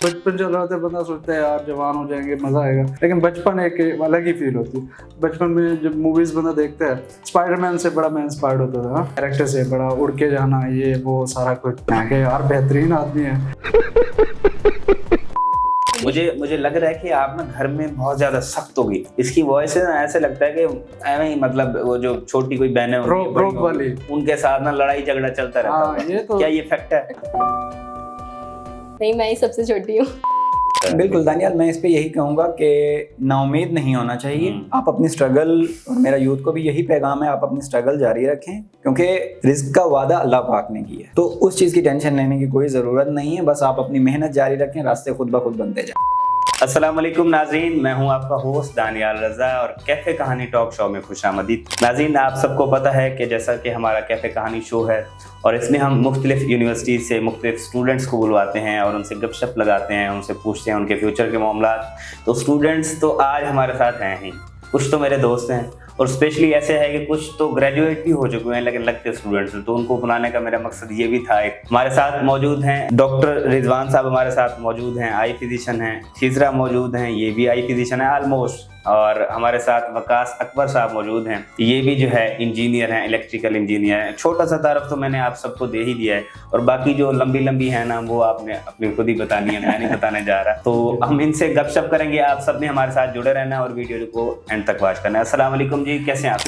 बचपन चल रहा था, बंदा सोचता है यार जवान हो जाएंगे मजा आएगा, लेकिन बचपन एक अलग ही फील होती है। बचपन में जब मूवीज बंदा देखता है, स्पाइडरमैन से बड़ा मैं इंस्पायर्ड होता था, कैरेक्टर से बड़ा, उड़ के जाना ये वो सारा कुछ, यहाँ के यार बेहतरीन आदमी है। मुझे लग रहा है कि आप ना घर में बहुत ज्यादा सख्त होगी, इसकी वॉइस से ना ऐसे लगता है कि ऐਵੇਂ ही, मतलब वो जो छोटी कोई बहनें होती वाली उनके साथ ना लड़ाई झगड़ा चलता रहता है। ये तो क्या ये फैक्ट है? नहीं, मैं ही सबसे छोटी हूँ। बिल्कुल दानियाल, मैं इस पे यही कहूँगा कि नाउम्मीद नहीं होना चाहिए। आप अपनी स्ट्रगल, और मेरा यूथ को भी यही पैगाम है, आप अपनी स्ट्रगल जारी रखें, क्योंकि रिस्क का वादा अल्लाह पाक ने किया है। तो उस चीज़ की टेंशन लेने की कोई ज़रूरत नहीं है, बस आप अपनी मेहनत जारी रखें, रास्ते खुद ब खुद बनते जाएं। अस्सलाम वालेकुम नाज़रीन, मैं हूं आपका होस्ट दानियाल रज़ा और कैफ़े कहानी टॉक शो में खुशामदीद। नाज़रीन, आप सबको पता है कि जैसा कि हमारा कैफ़े कहानी शो है और इसमें हम मुख्तलिफ यूनिवर्सिटी से मुख्तलिफ स्टूडेंट्स को बुलवाते हैं और उनसे गपशप लगाते हैं, उनसे पूछते हैं उनके फ्यूचर के मामला। तो स्टूडेंट्स तो आज हमारे साथ हैं ही, कुछ तो मेरे दोस्त हैं और स्पेशली ऐसे है कि कुछ तो ग्रेजुएट भी हो चुके हैं लेकिन लगते स्टूडेंट्स हैं, तो उनको बुलाने का मेरा मकसद ये भी था। एक हमारे साथ मौजूद हैं डॉक्टर रिजवान साहब, हमारे साथ मौजूद हैं, आई फिजिशियन हैं। खिजरा मौजूद हैं, ये भी आई फिजिशियन है ऑलमोस्ट। और हमारे साथ वकास अकबर साहब मौजूद हैं, ये भी जो है इंजीनियर हैं, इलेक्ट्रिकल इंजीनियर हैं। छोटा सा तारफ तो मैंने आप सबको दे ही दिया है और बाकी जो लंबी है ना, वो आपने अपनी खुद ही बतानी है, मैं नहीं बताने जा रहा। तो हम इनसे गपशप करेंगे। आप सब ने हमारे साथ जुड़े रहना है और वीडियो को एंड तक वॉच करना है। अस्सलाम वालेकुम जी, कैसे हैं आप?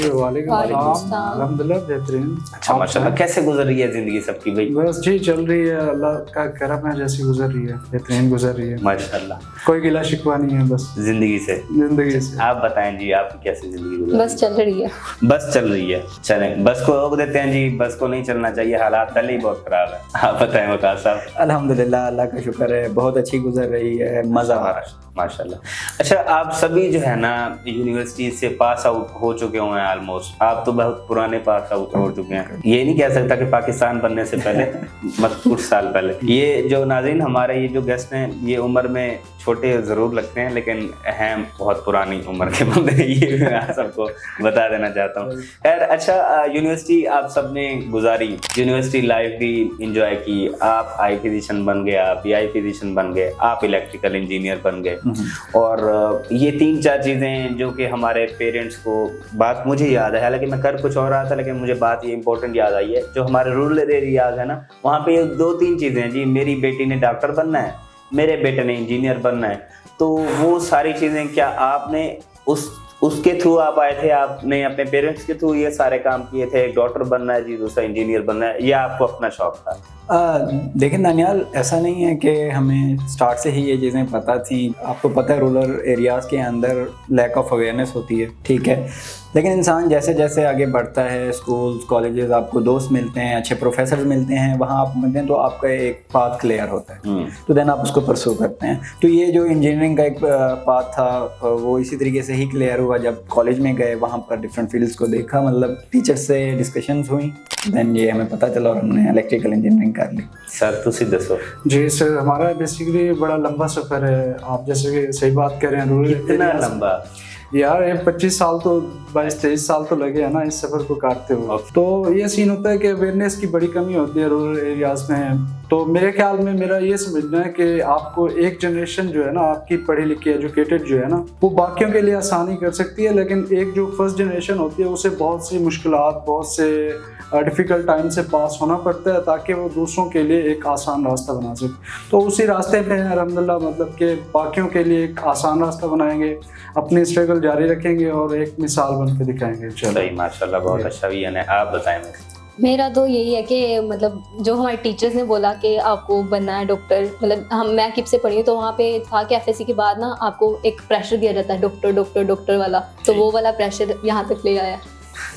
अल्हम्दुलिल्लाह बेहतरीन। अच्छा माशाल्लाह, कैसे गुजर रही है जिंदगी सबकी भाई? बस जी चल रही है, अल्लाह का करम है, जैसी गुजर रही है बेहतरीन गुजर रही है माशाल्लाह। कोई गिला शिकवा नहीं है बस जिंदगी से। आप बताएं जी, आपकी कैसी जिंदगी गुजर? बस चल रही है। बस चल रही है, चलें बस को रोक देते हैं जी, बस को नहीं चलना चाहिए, हालात पहले ही बहुत खराब है। आप बताएं वकास साहब। अल्हम्दुलिल्लाह, अल्लाह का शुक्र है, बहुत अच्छी गुजर रही है, मज़ा आ रहा है माशाल्लाह। अच्छा, आप सभी जो है ना यूनिवर्सिटी से पास आउट हो चुके हुए हैं ऑलमोस्ट। आप तो बहुत पुराने पास आउट हो चुके हैं, ये नहीं कह सकता कि पाकिस्तान बनने से पहले मत कुछ साल पहले। ये जो नाज़रीन हमारे ये जो गेस्ट हैं, ये उम्र में छोटे जरूर लगते हैं लेकिन हैं बहुत पुरानी उम्र के बंदे, ये मैं सबको बता देना चाहता हूँ। खैर, अच्छा यूनिवर्सिटी आप सबने गुजारी, यूनिवर्सिटी लाइफ भी इंजॉय की। आप आई फिजिशियन बन गए, आप आई फिजिशियन बन गए, आप इलेक्ट्रिकल इंजीनियर बन गए और ये 3-4 चीज़ें जो कि हमारे पेरेंट्स को, बात मुझे याद है, हालांकि मैं कर कुछ और रहा था लेकिन मुझे बात ये इंपॉर्टेंट याद आई है, जो हमारे रूरल एरियाज है ना, वहाँ पे 2-3 चीज़ें हैं जी। मेरी बेटी ने डॉक्टर बनना है, मेरे बेटे ने इंजीनियर बनना है। तो वो सारी चीज़ें क्या आपने उसके थ्रू आप आए थे, आपने अपने पेरेंट्स के थ्रू ये सारे काम किए थे? एक डॉक्टर बनना है जी, दूसरा इंजीनियर बनना है, या आपको अपना शौक था? देखिए दानियाल, ऐसा नहीं है कि हमें स्टार्ट से ही ये चीज़ें पता थी। आपको पता है रूरल एरियाज़ के अंदर लैक ऑफ अवेयरनेस होती है, ठीक है, लेकिन इंसान जैसे जैसे आगे बढ़ता है, स्कूल्स कॉलेजेस, आपको दोस्त मिलते हैं, अच्छे प्रोफेसर मिलते हैं, वहाँ आप मिलते हैं तो आपका एक पाथ क्लियर होता है, तो देन आप उसको परसू करते हैं। तो ये जो इंजीनियरिंग का एक पाथ था वो इसी तरीके से ही क्लियर हुआ जब कॉलेज में गए, वहाँ पर डिफरेंट फील्ड्स को देखा, मतलब टीचर्स से डिस्कशंस हुई, देन ये हमें पता चला और हमने इलेक्ट्रिकल इंजीनियरिंग कर ली। सर तुसी दसो जी। सर हमारा बेसिकली बड़ा लंबा सफ़र है। आप जैसे कि सही बात कर रहे हैं, रूरल कितना लंबा यार, 25 साल तो 22-23 साल तो लगे हैं ना इस सफ़र को काटते हुए। तो ये सीन होता है कि अवेयरनेस की बड़ी कमी होती है रूरल एरियाज़ में। तो मेरे ख्याल में मेरा ये समझना है कि आपको एक जनरेशन जो है ना, आपकी पढ़ी लिखी एजुकेटेड जो है ना, वो बाकियों के लिए आसानी कर सकती है, लेकिन एक जो फर्स्ट जनरेशन होती है उसे बहुत सी मुश्किलात, बहुत से डिफ़िकल्ट टाइम से पास होना पड़ता है ताकि वो दूसरों के लिए एक आसान रास्ता बना सके। तो उसी रास्ते पे हैं अल्हम्दुलिल्लाह, मतलब कि बाकियों के लिए एक आसान रास्ता बनाएंगे, अपनी स्ट्रगल जारी रखेंगे और एक मिसाल बन के दिखाएंगे। चलो माशाल्लाह, बहुत अच्छा भी है। आप बताएं। मेरा तो यही है कि मतलब जो हमारे टीचर्स ने बोला कि आपको बनना है डॉक्टर, मतलब मैं किप से पढ़ी हूँ तो वहाँ पे था कि एफएससी के बाद ना आपको एक प्रेशर दिया जाता है, डॉक्टर वाला, तो वो वाला प्रेशर यहाँ तक ले आया,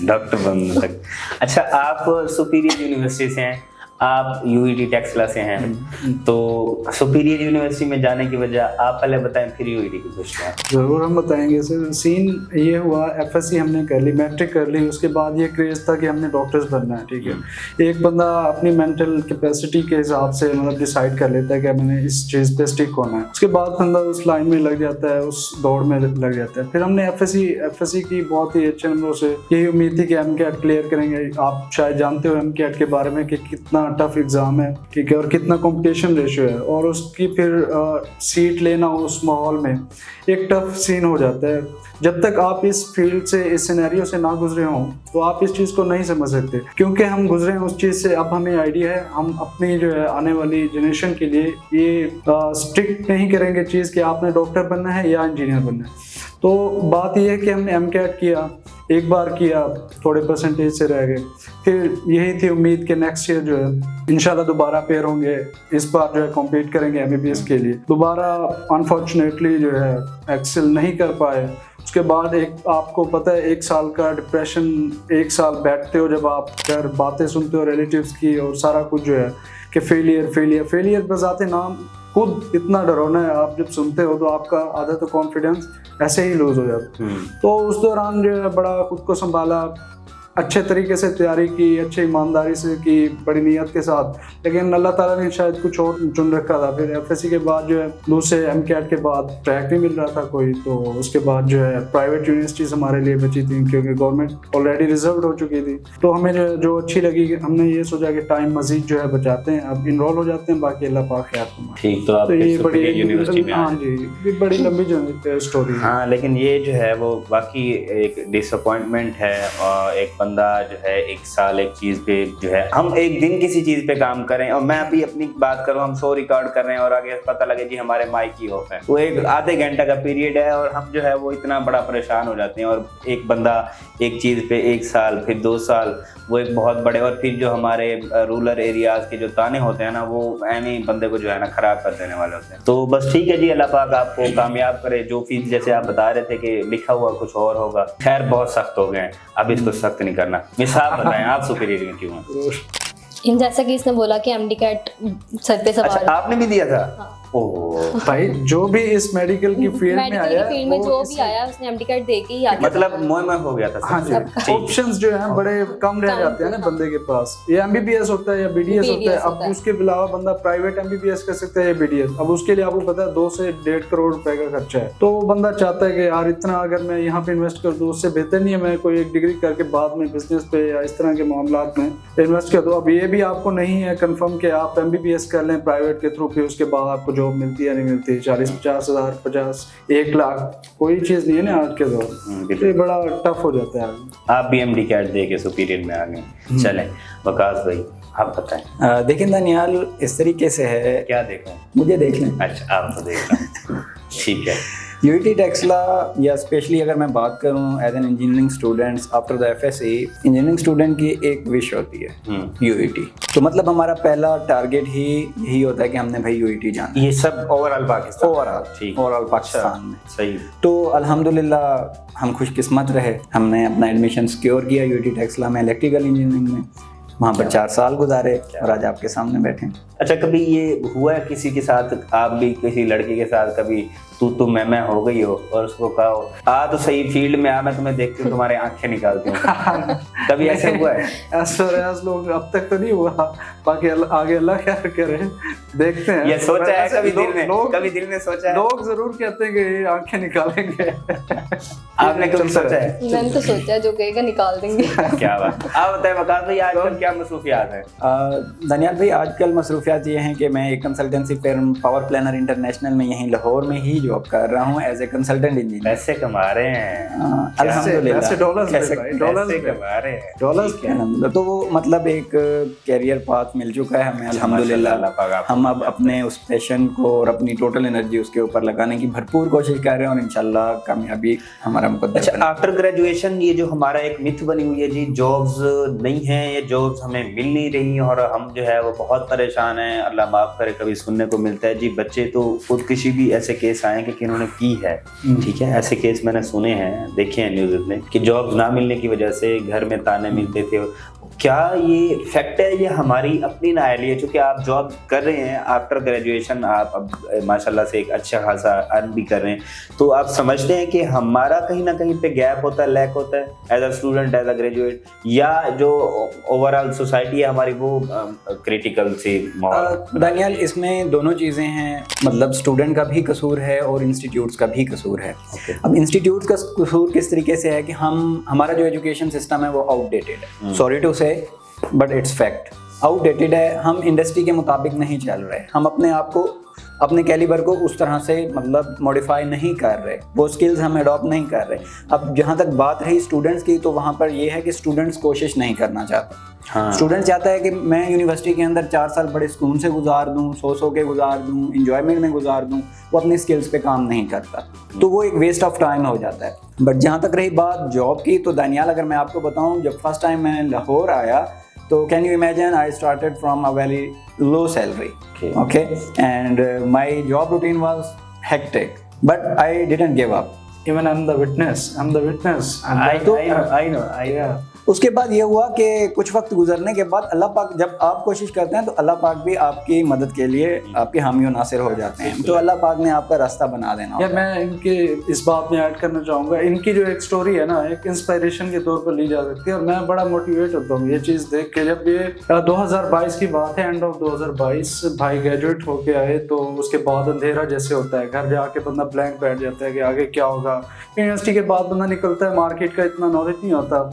डॉक्टर बनने तक। अच्छा, आप सुपीरियर यूनिवर्सिटी से हैं, आप यूईटी टेक्सला से हैं, तो सुपीरियर यूनिवर्सिटी में जाने की वजह आप पहले बताएं, फिर यूईटी की पूछते ज़रूर हम बताएंगे सर। सीन ये हुआ, एफएससी हमने कर ली, मैट्रिक कर ली, उसके बाद ये क्रेज़ था कि हमने डॉक्टर्स बनना है, ठीक है। एक बंदा अपनी मेंटल कैपेसिटी के हिसाब से मतलब डिसाइड कर लेता है कि मैंने इस चीज़ पे स्टिक होना है, उसके बाद बंदा उस लाइन में लग जाता है, उस दौड़ में लग जाता है। फिर हमने एफएससी की बहुत ही अच्छे नंबरों से यही उम्मीद थी कि एमकेट क्लियर करेंगे। आप शायद जानते हो एमकेट के बारे में कि कितना टफ एग्ज़ाम है, ठीक है, और कितना कंपटीशन रेशियो है, और उसकी फिर सीट लेना उस माहौल में एक टफ सीन हो जाता है। जब तक आप इस फील्ड से, इस सिनेरियो से ना गुजरे हों तो आप इस चीज़ को नहीं समझ सकते। क्योंकि हम गुजरे हैं उस चीज़ से, अब हमें आइडिया है, हम अपनी जो है आने वाली जनरेशन के लिए ये स्ट्रिक्ट नहीं करेंगे चीज़ कि आपने डॉक्टर बनना है या इंजीनियर बनना है। तो बात यह है कि हमने MCAT किया, एक बार किया, थोड़े परसेंटेज से रह गए, फिर यही थी उम्मीद कि नेक्स्ट ईयर जो है इंशाल्लाह दोबारा पेयर होंगे, इस बार जो है कॉम्पीट करेंगे MBBS के लिए। दोबारा अनफॉर्चुनेटली जो है एक्सेल नहीं कर पाए। उसके बाद एक आपको पता है 1 साल का डिप्रेशन, 1 साल बैठते हो जब आप घर बातें सुनते हो रिलेटिव्स की और सारा कुछ जो है कि फेलियर बजाते नाम खुद इतना डरावना है। आप जब सुनते हो तो आपका आधा तो कॉन्फिडेंस ऐसे ही लूज हो जाता है। तो उस दौरान जो है बड़ा खुद को संभाला, अच्छे तरीके से तैयारी की, अच्छी ईमानदारी से की, बड़ी नीयत के साथ, लेकिन अल्लाह ताला ने शायद कुछ और चुन रखा था। फिर FSC के बाद जो है दूसरे MCAT के बाद ट्रैक नहीं मिल रहा था कोई, तो उसके बाद जो है प्राइवेट यूनिवर्सिटीज़ हमारे लिए बची थी क्योंकि गवर्नमेंट ऑलरेडी रिजर्व हो चुकी थी। तो हमें जो अच्छी लगी, हमने ये सोचा कि टाइम मजीद जो है बचाते हैं, अब इनरोल हो जाते हैं, बाकी अल्लाह पाक खैर फरमा। ठीक, तो आप ये बड़ी यूनिवर्सिटी में, हाँ जी, ये बड़ी लंबी स्टोरी है। हाँ, लेकिन ये जो है वो बाकी एक डिसअपॉइंटमेंट है। और एक बंदा जो है 1 साल एक चीज पे जो है, हम एक दिन किसी चीज पे काम करें, और मैं अभी अपनी बात करूं, हम शो रिकॉर्ड कर रहे हैं और आगे पता लगे जी हमारे माइक ही ऑफ है, वो एक आधे घंटे का पीरियड है और हम जो है वो इतना बड़ा परेशान हो जाते हैं। और एक बंदा एक चीज पे 1 साल, फिर 2 साल, वो एक बहुत बड़े, और फिर जो हमारे रूरल एरियाज के जो ताने होते हैं ना, वो ऐनी बंदे को जो है ना खराब कर देने वाले होते हैं। तो बस ठीक है जी, अल्लाह पाक आपको कामयाब करे। जो फीस जैसे आप बता रहे थे कि लिखा हुआ कुछ और होगा, खैर बहुत सख्त हो गए हैं, अब इसको सख्त नहीं करना। मिसाल बताएं, आप सुपीरियर में क्यों हैं? इन जैसा कि इसने बोला कि MCAT सर पे सवार। अच्छा, आपने भी दिया था? हाँ। ओह भाई, जो भी इस मेडिकल की फील्ड में आया, मेडिकल फील्ड में जो भी आया उसने MCAT दे के ही आगे मतलब मोह हो गया था। हाँ जी, ऑप्शंस जो हैं बड़े कम रह जाते हैं ना बंदे के पास। ये MBBS होता है या BDS होता है, अब उसके अलावा बंदा प्राइवेट MBBS कर सकता है या BDS। अब उसके लिए आपको पता है 2 से 1.5 करोड़ रुपए का खर्चा है। तो बंदा चाहता है कि यार इतना अगर मैं यहाँ पे इन्वेस्ट कर दूँ, उससे बेहतर नहीं है मैं कोई एक डिग्री करके बाद में बिजनेस पे या इस तरह के मामलात में इन्वेस्ट कर दूँ। अब ये भी आपको नहीं है कंफर्म कि आप MBBS कर लें प्राइवेट के थ्रू, फिर उसके बाद आपको जॉब मिलती है या नहीं मिलती। 40-50 हज़ार, 50, 1 लाख कोई चीज़ नहीं है ना आज के दौर। ये बड़ा टफ हो जाता है। आप भी MCAT दे के सुपीरियर में आ गए। चलें वकास भाई, आप बताएं। देखें दानियाल, इस तरीके से है। क्या देखूं? मुझे देख लें। अच्छा, आप तो देख लें। ठीक है। UET टेक्सला, या स्पेशली अगर मैं बात करूं as an engineering students after the FSC, engineering student की एक विश होती है UET। तो मतलब हमारा पहला टारगेट ही यही होता है कि हमने भाई UET जाना। ये सब ओवरऑल पाकिस्तान, ओवरऑल पाकिस्तान में। सही। तो अल्हम्दुलिल्लाह हम खुशकिस्मत रहे, हमने अपना एडमिशन सिक्योर किया UET टेक्सला में, इलेक्ट्रिकल इंजीनियरिंग में। वहाँ पर 4 साल गुजारे और आज आपके सामने बैठे। अच्छा, कभी ये हुआ है किसी के साथ, आप भी किसी लड़की के साथ कभी तू मैं हो गई हो और उसको कहो आ तो सही फील्ड में आ, मैं तुम्हें देखती हूँ तुम्हारे आंखें निकालती हूँ, कभी ऐसा हुआ है? ऐसा लोग अब तक तो नहीं हुआ, बाकी आगे अल्लाह क्या करे, देखते हैं। ये सोचा है कभी दिल में सोचा है? लोग जरूर कहते हैं कि ये आंखें निकालेंगे। आपने कभी सोचा है? मैंने तो सोचा है जो कहेगा निकाल देंगे। क्या बात। आप बताएं वकास भाई, आजकल क्या मसरूफियात है? दानियाल भाई, आजकल मसरूफियात ये हैं कि मैं एक consultancy firm power planner international में यहीं लाहौर में ही जॉब कर रहा हूँ एज ए कंसल्टेंट इंजीनियर। पैसे कमा रहे हैं अल्हम्दुलिल्लाह, डॉलर्स कमा रहे हैं। डॉलर्स। तो वो मतलब एक कैरियर पाथ मिल चुका है हमें अल्हम्दुलिल्लाह। हम अब अपने उस पैशन को और अपनी टोटल एनर्जी उसके ऊपर लगाने की भरपूर कोशिश कर रहे हैं और इंशाल्लाह कामयाबी हमारा मुकद्दर। अच्छा, आफ्टर ग्रेजुएशन ये जो हमारा एक मिथ बनी हुई है जी, जॉब्स नहीं है, ये जॉब्स हमें मिल नहीं रही और हम जो है वो बहुत परेशान हैं, अल्लाह माफ करे। कभी सुनने को मिलता है जी बच्चे तो खुदकुशी भी ऐसे केस आए कि इन्होंने की है। ठीक है, ऐसे केस मैंने सुने हैं, देखे हैं न्यूज़ में कि जॉब्स ना मिलने की वजह से घर में ताने मिलते थे। क्या ये फैक्ट है, ये हमारी अपनी नाअहली है? चूँकि आप जॉब कर रहे हैं आफ्टर ग्रेजुएशन, आप अब माशाल्लाह से एक अच्छा खासा अर्न भी कर रहे हैं, तो आप समझते हैं कि हमारा कहीं ना कहीं पे गैप होता है, लैक होता है as a student, as a graduate, या जो ओवरऑल सोसाइटी है हमारी वो क्रिटिकल सी माहौल? दानियाल, इसमें दोनों चीज़ें हैं, मतलब स्टूडेंट का भी कसूर है और इंस्टीट्यूट्स का भी कसूर है। अब इंस्टीट्यूट का कसूर किस तरीके से है कि हमारा जो एजुकेशन सिस्टम है वो आउटडेटेड है, सॉरी टू से बट इट्स फैक्ट। आउटडेटेड है, हम इंडस्ट्री के मुताबिक नहीं चल रहे, हम अपने आप को, अपने कैलिबर को उस तरह से मतलब मॉडिफाई नहीं कर रहे, वो स्किल्स हम अडॉप्ट नहीं कर रहे। अब जहाँ तक बात रही स्टूडेंट्स की, तो वहाँ पर ये है कि स्टूडेंट्स कोशिश नहीं करना चाहते। हाँ। स्टूडेंट चाहता है कि मैं यूनिवर्सिटी के अंदर 4 साल बड़े सुकून से गुजार दूँ, सौ के गुजार दूँ, इंजॉयमेंट में गुजार दूँ, वो अपनी स्किल्स पे काम नहीं करता, तो वो एक वेस्ट ऑफ टाइम हो जाता है। बट जहाँ तक रही बात जॉब की, तो दानियाल अगर मैं आपको बताऊँ, जब फर्स्ट टाइम मैं लाहौर आया, तो can you imagine I started from a very low salary, okay, and my job routine was hectic, but I didn't give up. Even I'm the witness. I know. Yeah. उसके बाद ये हुआ कि कुछ वक्त गुजरने के बाद अल्लाह पाक, जब आप कोशिश करते हैं तो अल्लाह पाक भी आपकी मदद के लिए आपके हामी और नासिर हो जाते हैं, तो अल्लाह पाक ने आपका रास्ता बना देना। या मैं इनके इस बात में ऐड करना चाहूँगा, इनकी जो एक स्टोरी है ना, एक इंस्पिरेशन के तौर पर ली जा सकती है, और मैं बड़ा मोटिवेट होता हूँ ये चीज़ देख के। जब ये 2022 की बात है, एंड ऑफ 2022, भाई ग्रेजुएट होके आए, तो उसके बाद अंधेरा जैसे होता है, घर जाके बंदा ब्लैंक बैठ जाता है कि आगे क्या होगा। यूनिवर्सिटी के बाद बंदा निकलता है, मार्केट का इतना नॉलेज नहीं होता,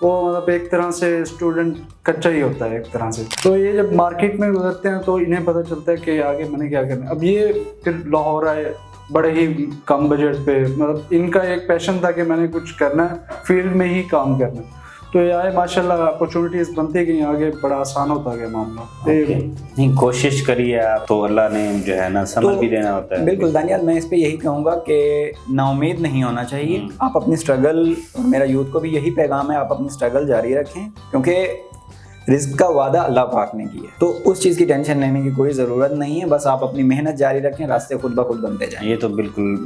वो मतलब एक तरह से स्टूडेंट कच्चा ही होता है एक तरह से। तो ये जब मार्केट में गुजरते हैं तो इन्हें पता चलता है कि आगे मैंने क्या करना है। अब ये फिर लाहौर आए बड़े ही कम बजट पे, मतलब इनका एक पैशन था कि मैंने कुछ करना है, फील्ड में ही काम करना है। तो ये आए, माशाल्लाह अपॉर्चुनिटीज बनती गई, आगे बड़ा आसान होता गया मामला। नहीं, कोशिश करिए आप, तो अल्लाह ने जो है ना समझ भी देना होता है। बिल्कुल दानियाल, मैं इस पे यही कहूँगा कि नाउमीद नहीं होना चाहिए। आप अपनी स्ट्रगल, और मेरा यूथ को भी यही पैगाम है, आप अपनी स्ट्रगल जारी रखें, क्योंकि रिस्क का वादा अल्लाह पाक ने किया, तो उस चीज़ की टेंशन लेने की कोई ज़रूरत नहीं है। बस आप अपनी मेहनत जारी रखें, रास्ते खुद ब खुद बनते जाएं। ये तो बिल्कुल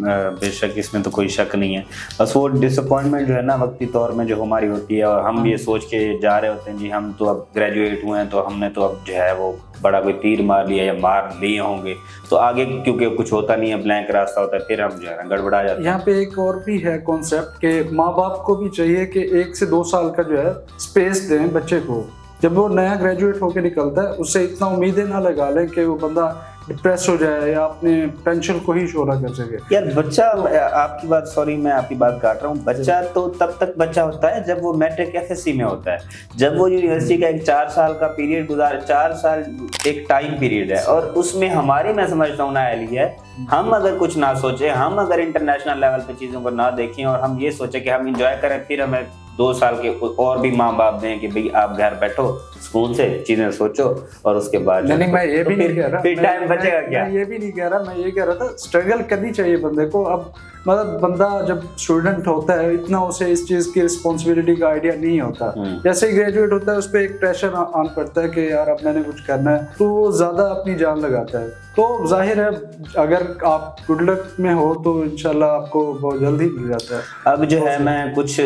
बेशक, इसमें तो कोई शक नहीं है। बस वो डिसअपॉइंटमेंट जो है ना वक्ती तौर में जो हमारी होती है, और हम ये सोच के जा रहे होते हैं जी हम तो अब ग्रेजुएट हुए हैं, तो हमने तो अब जो है वो बड़ा कोई तीर मार लिया या मार लिए होंगे, तो आगे क्योंकि कुछ होता नहीं है, ब्लैंक रास्ता होता है, फिर हम जो है गड़बड़ा जाते हैं। यहाँ पे एक और भी है कॉन्सेप्ट कि माँ बाप को भी चाहिए कि 1 से 2 साल का जो है स्पेस दें बच्चे को। जब वो नया ग्रेजुएट होकर निकलता है, उससे इतना उम्मीदें ना लगा लें कि वो बंदा डिप्रेस हो जाए या अपने पेंशन को ही शोरा कर सके। यार बच्चा, आपकी बात, सॉरी मैं आपकी बात काट रहा हूँ, बच्चा तो तब तक बच्चा होता है जब वो मैट्रिक एफएससी में होता है, जब वो यूनिवर्सिटी का एक 4 साल का पीरियड गुजार, 4 साल एक टाइम पीरियड है, और उसमें हमारी, मैं समझता हूँ नाअहली है, हम अगर कुछ ना सोचे, हम अगर इंटरनेशनल लेवल पे चीज़ों को ना देखें और हम ये सोचे कि हम इंजॉय करें, फिर हमें 2 साल के और भी माँ बाप दें कि भाई आप घर बैठो, स्कूल से चीजें सोचो, और उसके बाद नहीं, मैं ये भी नहीं कह रहा, फिर टाइम बचेगा क्या? मैं ये भी नहीं कह रहा, मैं ये कह रहा था स्ट्रगल करनी चाहिए बंदे को। अब मतलब बंदा जब स्टूडेंट होता है, इतना उसे इस चीज की रिस्पॉन्सिबिलिटी का आइडिया नहीं होता, जैसे ही ग्रेजुएट होता है उस पर एक प्रेशर आन पड़ता है कि यार अब मैंने कुछ करना है, तो वो ज्यादा अपनी जान लगाता है। तो जाहिर है अगर आप गुड लक में हो तो इंशाल्लाह आपको बहुत जल्दी मिल जाता है। अब जो है मैं कुछ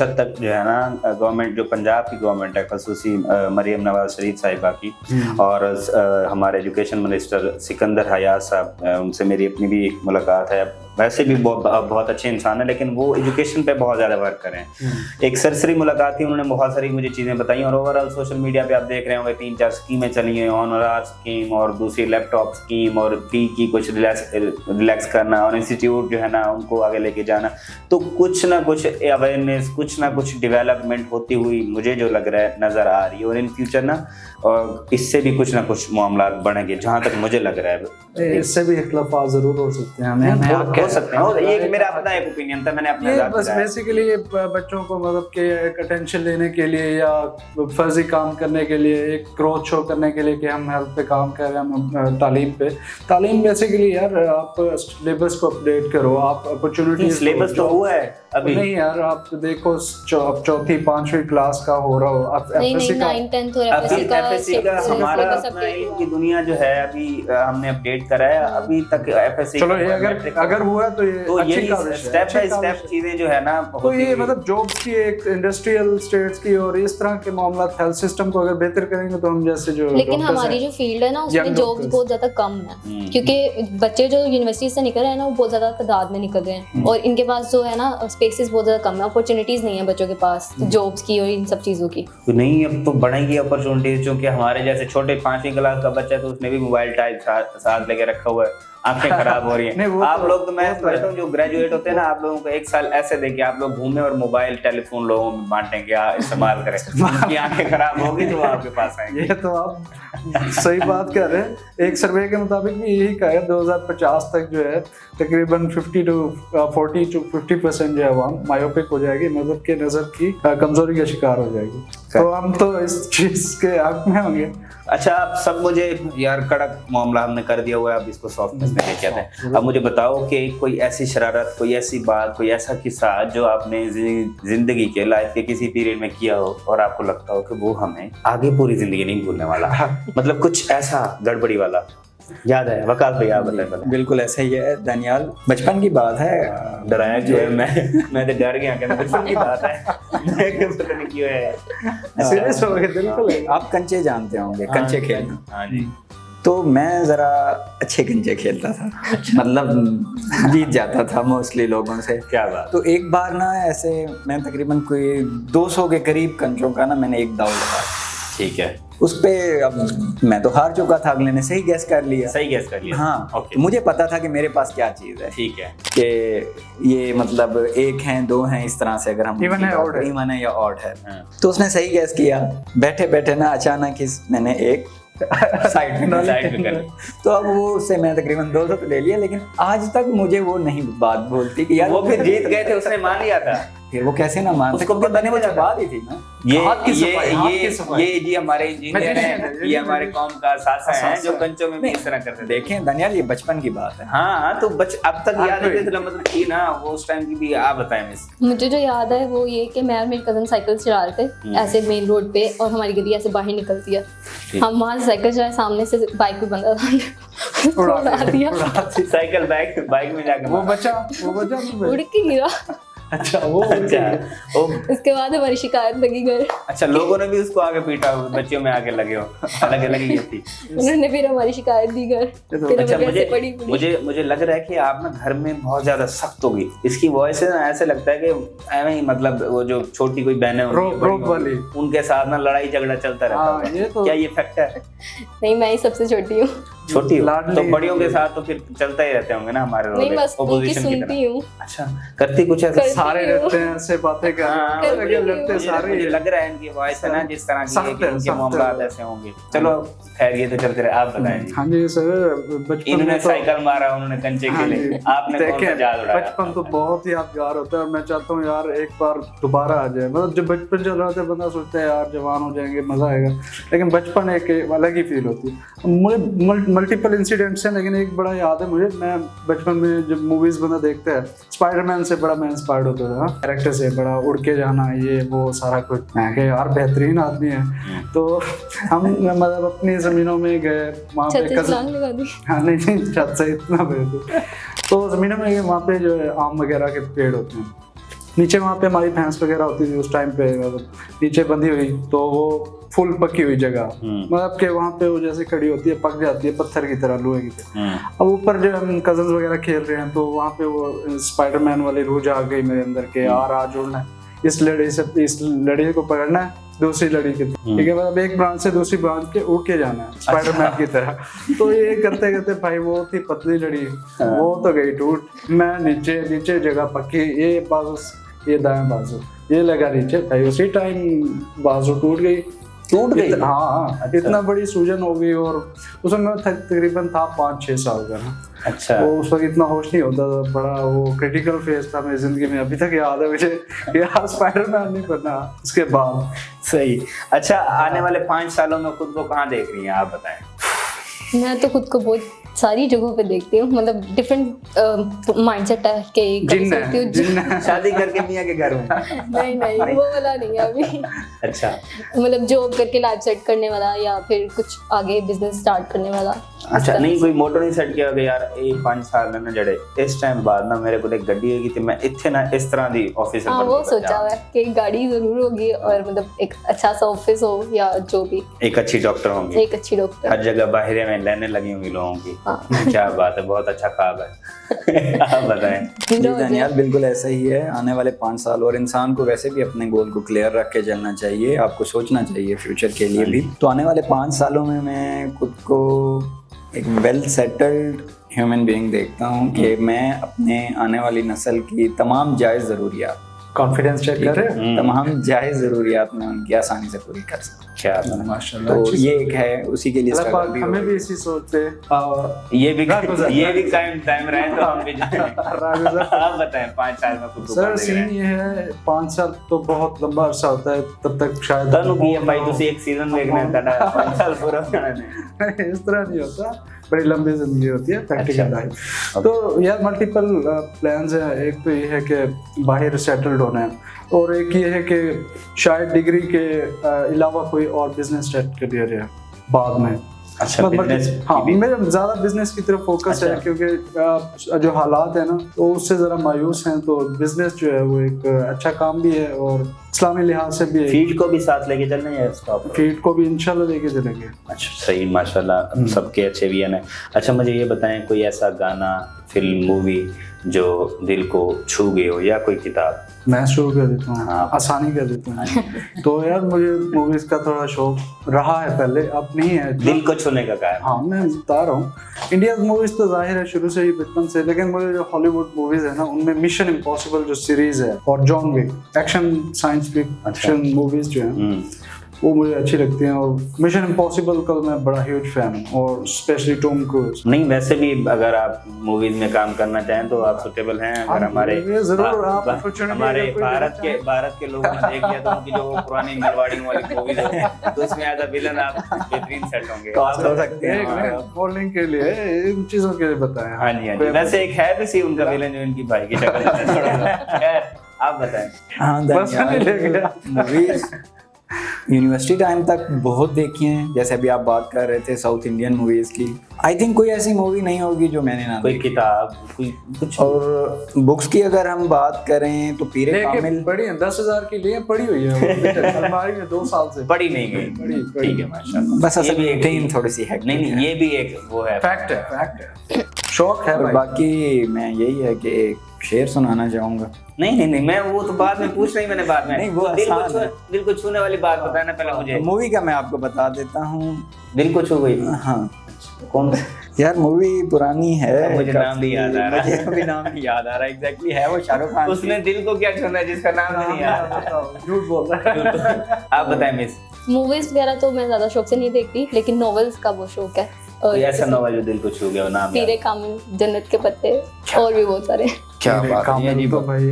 हद तक जो है ना गवर्नमेंट, जो पंजाब की गवर्नमेंट है, खसूसी मरियम नवाज शरीफ साहिबा की, और हमारे एजुकेशन मिनिस्टर सिकंदर हयात साहब, उनसे मेरी अपनी भी एक मुलाकात है। वैसे भी बहुत अच्छे इंसान है, लेकिन वो एजुकेशन पे बहुत ज़्यादा वर्क कर रहे हैं। एक सरसरी मुलाकात थी, उन्होंने बहुत सारी मुझे चीज़ें बताई, और ओवरऑल सोशल मीडिया पे आप देख रहे होंगे 3-4 स्कीमें चली हैं, ऑनर स्कीम और दूसरी लैपटॉप स्कीम, और फी की कुछ रिलैक्स करना, और इंस्टीट्यूट जो है ना उनको आगे लेके जाना। तो कुछ ना कुछ अवेयरनेस, कुछ ना कुछ डेवलपमेंट होती हुई मुझे जो लग रहा है नज़र आ रही है, और इन फ्यूचर ना और इससे भी कुछ ना कुछ मामला बढ़ेंगे, जहाँ तक मुझे लग रहा है। इससे भी इख्तलाफात जरूर हो सकते हैं, हो सकते हैं, और ये मेरा अपना एक ओपिनियन था, मैंने अपना बस बेसिकली बच्चों को मतलब के एक अटेंशन लेने के लिए या फर्जी काम करने के लिए, एक ग्रोथ शो करने के लिए कि हम हेल्थ पे काम कर रहे हैं, हम तालीम बेसिकली यार आप सिलेबस को अपडेट करो, आप अपॉर्चुनिटी, सिलेबस तो हुआ है अभी नहीं यार, आप देखो 4th 5वीं क्लास का हो रहा हो, आप एफएससी का 9th 10th और एफएससी का हमारा अपना की दुनिया जो है अभी हमने अपडेट करा है, अभी तक एफएससी। चलो ये अगर हुआ तो यही स्टेप बाय स्टेप चीजें जो है ना, तो ये मतलब जॉब्स की, एक इंडस्ट्रियल स्टेट्स की और इस तरह के मामला, हेल्थ सिस्टम को अगर बेहतर करेंगे तो हम जैसे जो, लेकिन हमारी जो फील्ड है ना उसमें जॉब्स बहुत ज्यादा कम है, क्योंकि बच्चे जो यूनिवर्सिटी से निकल रहे हैं ना वो बहुत ज्यादा तादाद में निकल रहे हैं, और इनके पास जो है ना स्पेसेस बहुत ज्यादा कम है, अपॉर्चुनिटीज नहीं है बच्चों के पास जॉब्स की और इन सब चीजों की। तो नहीं, अब तो बढ़ेगी अपॉर्चुनिटीज, क्योंकि हमारे जैसे छोटे 5वीं क्लास का बच्चा है तो उसने भी मोबाइल टाइप साथ लेके रखा हुआ है। आंखें खराब हो रही नहीं, हैं। वो आप तो- लोग तो मैं वो तो है। समझता हूँ जो ग्रेजुएट होते हैं ना, आप लोगों को 1 साल ऐसे देके आप लोग घूमे और मोबाइल टेलीफोन लोगों में बांटें कि इस्तेमाल करें, उनकी आंखें खराब होगी तो वो आपके पास आएंगे। ये तो आप सही बात कह रहे हैं। एक सर्वे के मुताबिक भी यही कहा है 2050 तक जो है तकरीबन 40 to 50% जो है वो मायोपिक हो जाएगी, नजर की कमजोरी का शिकार हो जाएगी। तो हम तो इस चीज के हक में होंगे। अच्छा, आप सब मुझे यार कड़क मामला हमने कर दिया हुआ है, अब इसको सॉफ्टनेस में लेके आते हैं। अब मुझे बताओ कि कोई ऐसी शरारत, कोई ऐसी बात, कोई ऐसा किस्सा जो आपने जिंदगी के लाइफ के किसी पीरियड में किया हो और आपको लगता हो कि वो हमें आगे पूरी जिंदगी नहीं भूलने वाला, मतलब कुछ ऐसा गड़बड़ी वाला याद है? वकाल भैया आप बताएं पहले। बिल्कुल ऐसा ही है दानियाल, बचपन की बात है। डराया जो है मैं तो डर गया कि बचपन की बात है, मैं पता नहीं क्यों है। सीरियस हो गए बिल्कुल। आप कंचे जानते होंगे, कंचे खेलना। हाँ जी। तो मैं जरा अच्छे कंचे खेलता था, मतलब जीत जाता था मोस्टली लोगों से। क्या बात। तो एक बार ना ऐसे मैं तकरीबन कोई 200 के करीब कंचों का ना मैंने एक दाव लगाया। ठीक है, उस पे अब मैं तो हार चुका था, अगले ने सही गैस कर लिया। सही गैस कर लिया। हाँ, ओके। मुझे पता था कि मेरे पास क्या चीज है, ठीक है, कि ये मतलब 1 है 2 है, इस तरह से अगर हम Even है, odd है। इवन है या ऑड है। हाँ। तो उसने सही गैस किया। बैठे बैठे ना अचानक मैंने एक साइड में साइड में कर ली। तो अब वो उससे मैं तकरीबन 200 तो ले लिया, लेकिन आज तक मुझे वो नहीं बात बोलती कि यार वो फिर जीत गए थे, उसने मान लिया था। फिर वो कैसे ना मान उसको सकते, मैंने वो पता जवाब दी थी ना। हाथ की सफाई, हाथ की सफाई। ये जी हमारे इंजीनियर हैं, ये हमारे कौम का सासा है जो कंचों में भी इस तरह करते थे। देखें दानियाल, ये बचपन की बात है। हाँ, तो अब तक याद है मतलब थी ना वो उस टाइम की भी। आप बताएं मिस। मुझे जो याद है वो ये कि मैं और मेरी कजन साइकिल चला रहे थे ऐसे मेन रोड पे, और हमारी गली ऐसे बाहर निकलती है। हम वहाँ से साइकिल चलाए, सामने से बाइक पे बंदा था, उड़ा दिया। साइकिल बाइक में जाकर वो बचा उड़ के गिरा। अच्छा वो अच्छा ओ, उसके बाद हमारी शिकायत लगी घर। अच्छा, लोगों ने भी उसको आगे पीटा, बच्चियों में आगे लगे हो, अलग ये थी। उन्होंने फिर हमारी शिकायत दी घर। फिर अच्छा, हमें घर से पड़ी। मुझे लग रहा है कि आप ना घर में बहुत ज्यादा सख्त होगी। इसकी वॉइस से ना ऐसे लगता है कि ऐਵੇਂ ही मतलब वो जो छोटी कोई बहनें रोब वाली, उनके साथ ना लड़ाई झगड़ा चलता रहता हाँ, है। ये तो क्या ये फैक्ट है? नहीं, मैं ही सबसे छोटी हूँ। छोटी हो लाडली तो बड़ियों के साथ तो फिर चलता ही रहते होंगे ना हमारे नहीं, रोल बस उनकी ऑपोजिशन की सुनती तरह। हूँ। अच्छा, करती कुछ ऐसा? सारे रहते हैं ऐसे बातें कर हाँ, रहे हैं, लगते हैं सारे। मुझे लग रहा है इनकी वॉइस है ना जिस तरह की सख्त है कि है, इनके सख्त है। मामलात ऐसे होंगे। चलो खैर, ये तो चलते रहे। आप बताएं जी। हाँ जी सर, बचपन इन्होंने में तो साइकिल मारा, उन्होंने कंचे हाँ खेले, जी, आपने कौन सा देखें, जाल उड़ाया? बचपन तो बहुत यादगार होता है और मैं चाहता हूँ यार एक बार दोबारा आ जाए। मतलब जब बचपन चल रहा होता है बंदा सोचता है यार जवान हो जाएंगे मजा आएगा, लेकिन बचपन एक अलग ही फील होती है। मुझे मल्टीपल इंसिडेंट्स हैं, लेकिन एक बड़ा याद है मुझे। मैं बचपन में जब मूवीज बंदा देखता है, स्पाइडरमैन से बड़ा मैं इंस्पायर्ड होता था, कैरेक्टर से बड़ा, उड़ के जाना ये वो सारा कुछ। मैं कहा यार बेहतरीन आदमी है। तो हम मतलब अपनी जमीनों में गए, वहाँ पे छलांग लगा दी। हाँ नहीं, छत से इतना बेहतर। तो जमीनों में वहाँ पे जो है आम वगैरह के पेड़ होते हैं, नीचे वहाँ पे हमारी भैंस वगैरह होती थी उस टाइम पे, मतलब नीचे बंधी हुई, तो वो फुल पकी हुई जगह, मतलब कि वहाँ पे वो जैसे खड़ी होती है, पक जाती है पत्थर की तरह, लोहे की तरह। अब ऊपर जो हम कजन्स वगैरह खेल रहे हैं, तो वहाँ पे वो स्पाइडरमैन वाली रूह जाग गई मेरे अंदर के यार आज उड़ना है, इस लड़ी को पकड़ना है दूसरी लड़ी के, ठीक है, मतलब एक ब्रांच से दूसरी ब्रांच के उड़ के जाना है स्पाइडरमैन की तरह। तो ये करते करते भाई वो थी पतली लड़ी, वो तो गई टूट। मैं नीचे जगह पक्की, ये बाजू ये दाएं बाजू ये लगा नीचे, भाई उसी टाइम बाजू टूट गई। हाँ, इतना बड़ी सूजन हो गई। और उस समय मैं तकरीबन था 5-6 साल का ना। अच्छा, वो उस वक्त इतना होश नहीं होता था, बड़ा वो क्रिटिकल फेज था मेरी जिंदगी में। अभी तक याद है मुझे यार स्पाइडरमैन नहीं बनना उसके बाद। सही। अच्छा, आने वाले 5 सालों में खुद को कहाँ देख रही हैं आप बताएं? मैं तो खुद को बहुत सारी जगहों पे देखती हूँ, मतलब डिफरेंट माइंडसेट है कि कभी सोचती हूँ जिन शादी करके मियाँ के घर में? नहीं वो वाला नहीं है अभी। अच्छा, मतलब जॉब करके लाइफ सेट करने वाला, या फिर कुछ आगे बिजनेस स्टार्ट करने वाला। अच्छा, नहीं कोई मोटो नहीं सेट किया कि यार ये 5 साल ने ना जड़े इस टाइम बाद ना मेरे को एक गड्डी होगी तो मैं इत्थे ना इस तरह दी ऑफिसर हाँ, वो सोचा हुआ है कि गाड़ी जरूर होगी, और मतलब एक अच्छा सा ऑफिस हो, या जो भी, एक अच्छी डॉक्टर होंगी, एक अच्छी डॉक्टर। हर जगह बाहर में लेने लगी होंगी लोगों की। हाँ। क्या बात है, बहुत अच्छा ख्वाब है। आप बताएं। जी दानियाल, बिल्कुल ऐसा ही है। आने वाले 5 साल, और इंसान को वैसे भी अपने गोल को क्लियर रख के चलना चाहिए, आपको सोचना चाहिए फ्यूचर के लिए भी। तो आने वाले 5 सालों में मैं खुद को एक वेल सेटल्ड ह्यूमन बीइंग देखता हूँ कि मैं अपने आने वाली नस्ल की तमाम जायज़ ज़रूरियात, कॉन्फिडेंस चेक कर रहे हैं। तमाम जायज़ ज़रूरियात मैं उनकी आसानी से पूरी कर सकूँ। क्या बात है। माशाल्लाह, तो अच्छी ये एक है, उसी के लिए अल्लाह struggle पाक भी हमें हो भी इसी सोच पे ये भी रागुज़र टाइम रहे तो हम भी जाएंगे। आप बताएं 5 साल में खुद सर सीन ये है 5 साल तो बहुत लंबा अरसा होता है, तब तक शायद तनु की है भाई तुसी एक सीजन देखना है तड़ा 5 साल पूरा होना है। इस तरह नहीं होता, बड़ी लंबी जिंदगी होती है प्रैक्टिकल अच्छा। लाइफ। तो यार मल्टीपल प्लान्स हैं। एक तो ये है कि बाहर सेटल्ड होना है, और एक ये है कि शायद डिग्री के अलावा कोई और बिजनेस सेट करियर है बाद में। अच्छा, मतलब business हाँ, की भी- मेरा ज्यादा बिजनेस की तरफ फोकस है, अच्छा। क्योंकि जो हालात है ना तो उससे जरा मायूस हैं। तो बिजनेस जो है वो एक अच्छा काम भी है और इस्लामी लिहाज से भी फील्ड को भी साथ लेके चल रहे हैं स्टॉप। फील्ड को भी इंशाल्लाह लेके चलेंगे। अच्छा सही, माशाल्लाह सबके अच्छे विजन है। अच्छा मुझे ये बताएं कोई ऐसा गाना, फिल्म, मूवी जो दिल को छू गए हो, या कोई किताब? मैं शुरू कर देता हूँ, हाँ। आसानी कर देता हूँ। तो यार मुझे मूवीज का थोड़ा शौक रहा है पहले, अब नहीं है इतना। दिल को छूने का कारण? हाँ मैं बता रहा हूँ, इंडिया मूवीज तो जाहिर है शुरू से ही बचपन से, लेकिन मुझे जो हॉलीवुड मूवीज है ना उनमें मिशन इम्पॉसिबल जो सीरीज है और John Wick, action science fiction movies जो है वो मुझे अच्छी लगती हैं। और मिशन इम्पॉसिबल का मैं बड़ा ह्यूज फैन हूँ, और स्पेशली टॉम क्रूज। नहीं वैसे भी अगर आप मूवीज में काम करना चाहें तो आप सुटेबल हैं। अगर हाँ, हमारे ये जरूर आप बा- opportunity हमारे अगर कोई भारत देना के लोगों ने देख लिया तो उनकी जो पुरानी मिलवाड़ी वाली मूवीज है तो उसमें एज अ विलन आप बेहतरीन सेट होंगे। कास्ट हो सकते एक हैं। मिनट, बॉलिंग के लिए इन चीजों के लिए बताएं। हाँ जी हाँ जी। वैसे एक है भी सी उनका विलन जो इनकी भाई की शक्ल में है। खैर, आप बताएं। हाँ बस नहीं ले गया। मूवीज यूनिवर्सिटी टाइम तक बहुत देखी हैं। जैसे अभी आप बात कर रहे थे साउथ इंडियन मूवीज की, आई थिंक कोई ऐसी मूवी नहीं होगी जो मैंने ना कोई देखी। किताब, कोई कुछ? और बुक्स की अगर हम बात करें तो पीरे लेके कामिल पढ़ी है, 10,000 की लिए पड़ी हुई है वो अलमारी में 2 साल से। पढ़ी नहीं गई। ठीक है माशाल्लाह। बस ये असल भी में एक- routine थोड़ी सी है। नहीं नहीं, ये भी एक वो है। फैक्ट है शौक है और भाई। बाकी मैं यही है कि एक शेर सुनाना चाहूंगा। नहीं मैं वो तो बाद में पूछ रही, मैंने बाद में नहीं, वो आसान है। दिल को छूने वाली बात बताना पहले मुझे। मूवी का मैं आपको बता देता हूँ। दिल को छू गई हाँ कौन? यार मूवी पुरानी है, मुझे नाम नहीं याद आ रहा। मुझे अभी नाम नहीं याद आ रहा एग्जैक्टली है वो शाहरुख खान उसने दिल को क्या छूना है जिसका नाम नहीं याद? बताओ, झूठ बोल रहा है। आप बताएं मिस, मूवीज वगैरह तो मैं ज्यादा शौक से नहीं देखती, लेकिन नॉवेल्स का वो शौक है। और कोई ऐसा नॉवल जो दिल को छू गया हो, नाम पीरे याद? कामिल, जन्नत के पत्ते, और भी बहुत सारे। क्या मेरे बात काम है में तो भाई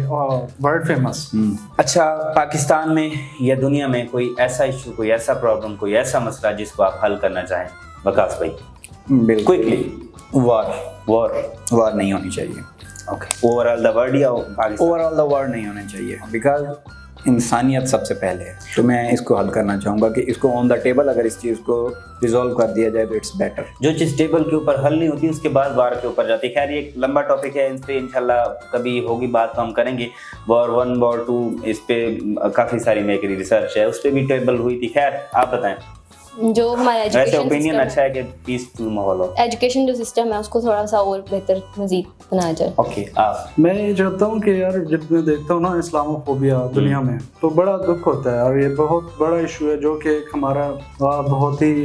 वर्ल्ड फेमस। अच्छा, पाकिस्तान में या दुनिया में कोई ऐसा इशू, कोई ऐसा प्रॉब्लम, कोई ऐसा मसला जिसको आप हल करना चाहें वकास भाई? बिल्कुल। क्विकली। वार नहीं होनी चाहिए। ओके, ओवरऑल द वर्ल्ड या पाकिस्तान? ओवरऑल द वर्ल्ड नहीं होना चाहिए, बिकॉज इंसानियत सबसे पहले है। तो मैं इसको हल करना चाहूँगा कि इसको ऑन द टेबल अगर इस चीज़ को रिजॉल्व कर दिया जाए तो इट्स बेटर। जो चीज टेबल के ऊपर हल नहीं होती उसके बाद वार के ऊपर जाती है। खैर ये एक लंबा टॉपिक है, इस पे इंशाल्लाह कभी होगी बात तो हम करेंगे। वॉर 1 वॉर 2 इस पे काफी सारी मेरी रिसर्च है, उस पे भी टेबल हुई थी। खैर आप बताएं, जो हमारा वैसे एजुकेशन ओपिनियन अच्छा है कि पीसफुल माहौल हो। एजुकेशन जो सिस्टम है उसको थोड़ा सा और बेहतर मजीद बनाया जाए। ओके, आप? मैं ये चाहता हूँ कि यार जब मैं देखता हूँ ना इस्लामोफोबिया दुनिया में, तो बड़ा दुख होता है। और ये बहुत बड़ा इशू है जो कि एक हमारा बहुत ही